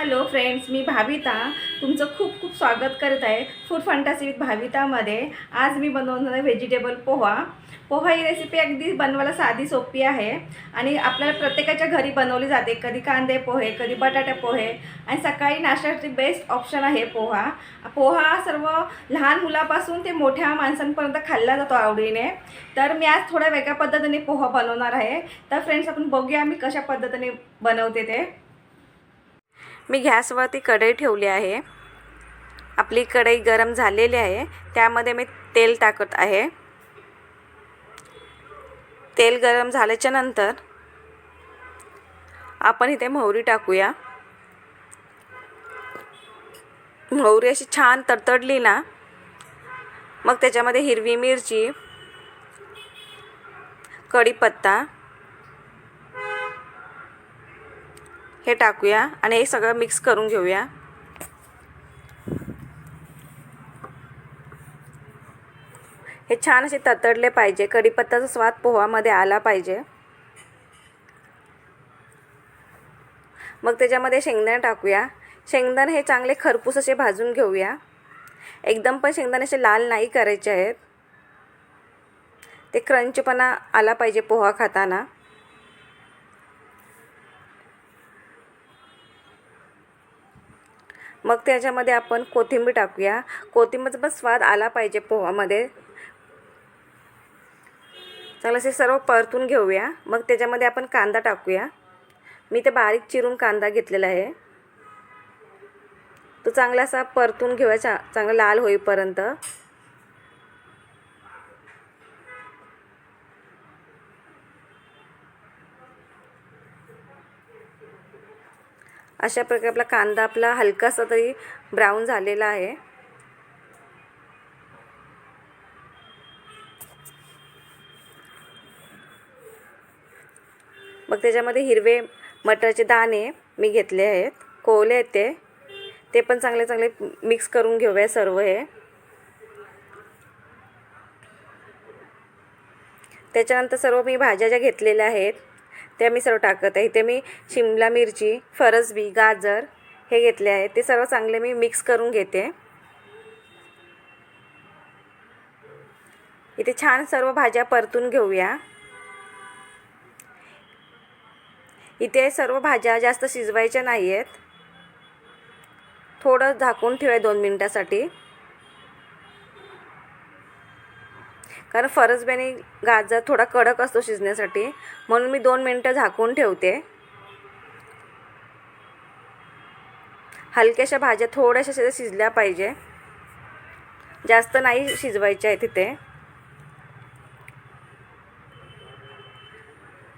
Hello friends, मी भाविता तुमचं खूप खूप स्वागत करत आहे फूड फंटासी विथ भावितामध्ये। आज मी बनवणार आहे व्हेजिटेबल पोहा। पोहा ही रेसिपी अगदी बनवायला साधी सोपी आहे आणि आपल्याला प्रत्येकाच्या घरी बनवली जाते। कधी कांदे पोहे, कधी बटाटे पोहे आणि सकाळी नाश्त्यासाठी बेस्ट ऑप्शन आहे पोहा। पोहा सर्व लहान मुलापासून ते मोठ्या माणसांपर्यंत खाल्ला जातो आवडीने। तर मी आज थोड्या वेगळ्या पद्धतीने पोहा बनवणार आहे। तर फ्रेंड्स, आपण बघूया मी कशा पद्धतीने बनवते ते। मी गॅसवरती कढई ठेवली आहे। आपली कढई गरम झालेली आहे, त्यामध्ये मी तेल टाकत आहे। तेल गरम झाल्याच्या नंतर आपण इथे मोहरी टाकूया। मोहरी अशी छान तडतडली ना, मग त्याच्यामध्ये हिरवी मिरची, कढीपत्ता हे टाकूया आणि हे सगळं मिक्स करून घेऊया। हे छान असे तडतडले पाहिजे, कढीपत्त्याचा स्वाद पोहामध्ये आला पाहिजे। मग त्याच्यामध्ये शेंगदाणे टाकूया। शेंगदाणे हे चांगले खरपूस असे भाजून घेऊया। एकदम पण शेंगदाणे असे लाल नाही करायचे आहेत, ते क्रंचपणा आला पाहिजे पोहा खाताना। मग त्याच्यामध्ये आपण कोथिंबीर टाकूया। कोथिंबीरचा पण स्वाद आला पाहिजे पोहामध्ये। चांगलं असे सर्व परतून घेऊया। मग त्याच्यामध्ये आपण कांदा टाकूया। मी ते बारीक चिरून कांदा घेतलेला आहे, तो चांगला असा परतून घेऊया, चांगला लाल होईपर्यंत। अशा प्रकारे आपला कांदा हलकासा तरी ब्राऊन झालेला आहे। मग त्याच्यामध्ये हिरवे मटरचे दाणे मी घेतले आहेत, कोवले आहेत ते पण चांगले मिक्स करून घेऊया सर्व हे। त्याच्यानंतर सर्व मी भाज्या ज्या घेतलेल्या आहेत त्या मी सर्व टाकत आहे। इथे मी शिमला मिरची, फरसबी, गाजर हे घेतले आहेत, ते सर्व चांगले मी मिक्स करून घेते। इथे छान सर्व भाज्या परतून घेऊया। इथे सर्व भाज्या जास्त शिजवायच्या नाही आहेत, थोडं झाकून ठेवा 2 मिनिटासाठी, कारण फरसबी आणि गाजर थोडा कडक असतो शिजण्यासाठी, म्हणून मी 2 मिनिटं झाकून ठेवते। हलक्याशा भाज्या थोड्याशा शिजल्या पाहिजे, जास्त नाही शिजवायच्या आहेत। इथे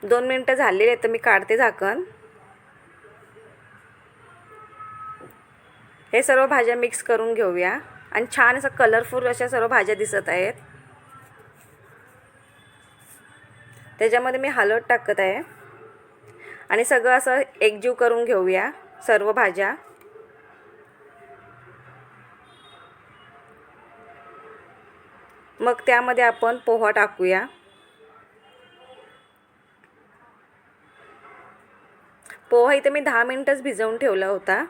2 मिनिटं झालेली आहेत, तर मी काढते झाकण। हे सर्व भाज्या मिक्स करून घेऊया आणि छान असं कलरफुल अशा सर्व भाज्या दिसत आहेत। त्याच्यामध्ये मी हळद टाकत आहे आणि सगळं असं एकजीव करून घेऊया सर्व भाज्या। मग त्यामध्ये आपण पोहा टाकूया। पोहा इथे मी 10 मिनिटच भिजवून ठेवला होता,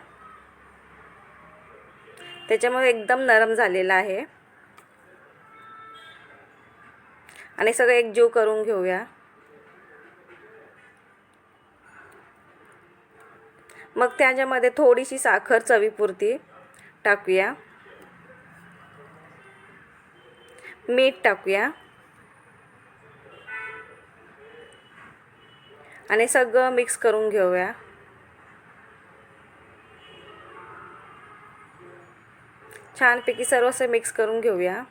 त्याच्यामुळे एकदम नरम झालेला आहे आणि सगळं एकजीव करून घेऊया। मग त्याच्यामध्ये थोडीशी साखर चवीपुरती टाकूया, मीठ टाकूया आणि सगळं मिक्स करून घेऊया। छानपैकी सर्व असं मिक्स करून घेऊया।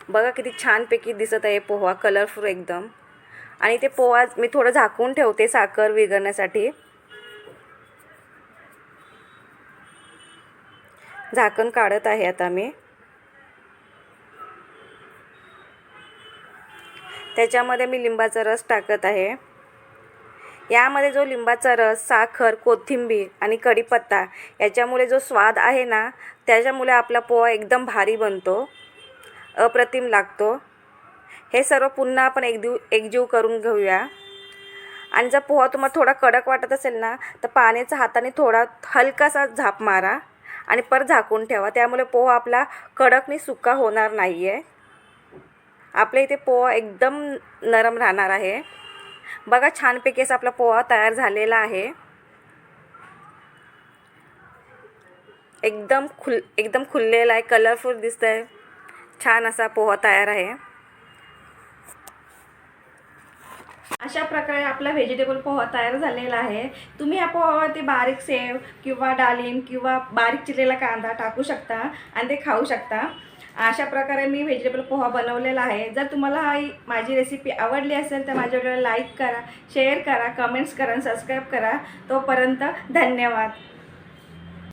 बघा किती छानपैकी दिसत आहे पोहा, कलरफुल एकदम। आणि ते पोहा मी थोडं झाकून ठेवते साखर विरघळण्यासाठी। झाकण काढत आहे आता मी। त्याच्यामध्ये मी लिंबाचा रस टाकत आहे। यामध्ये जो लिंबाचा रस, साखर, कोथिंबीर आणि कढीपत्ता याच्यामुळे जो स्वाद आहे ना, त्याच्यामुळे आपला पोहा एकदम भारी बनतो, अप्रतिम लागतो। हे सर्व पुन्हा आपण एकजीव करून घेऊया आणि जर पोहा तुम्हाला थोडा कडक वाटत असेल ना तर पाण्याचा हाताने थोडा हलकासा झाप मारा आणि परत झाकून ठेवा. त्यामुळे पोहा आपला कडकनी सुका होणार नाही आहे. आपल्या इथे पोहा एकदम नरम राहणार आहे. बघा छानपैकी असा आपला पोहा तयार झालेला आहे. एकदम खुललेला आहे, कलरफुल दिसतंय. छान असा पोहा तयार आहे. अशा प्रकारे आपला व्हेजिटेबल पोहा तयार झालेला आहे. तुम्ही या पोहावरती बारीक सेव किंवा डाळिंब किंवा बारीक चिरलेला कांदा टाकू शकता आणि ते खाऊ शकता. अशा प्रकारे मी व्हेजिटेबल पोहा बनवलेला आहे. जर तुम्हाला माझी रेसिपी आवडली असेल तर माझ्या व्हिडिओला लाईक करा, शेअर करा, कमेंट्स करा आणि सबस्क्राईब करा. तोपर्यंत धन्यवाद.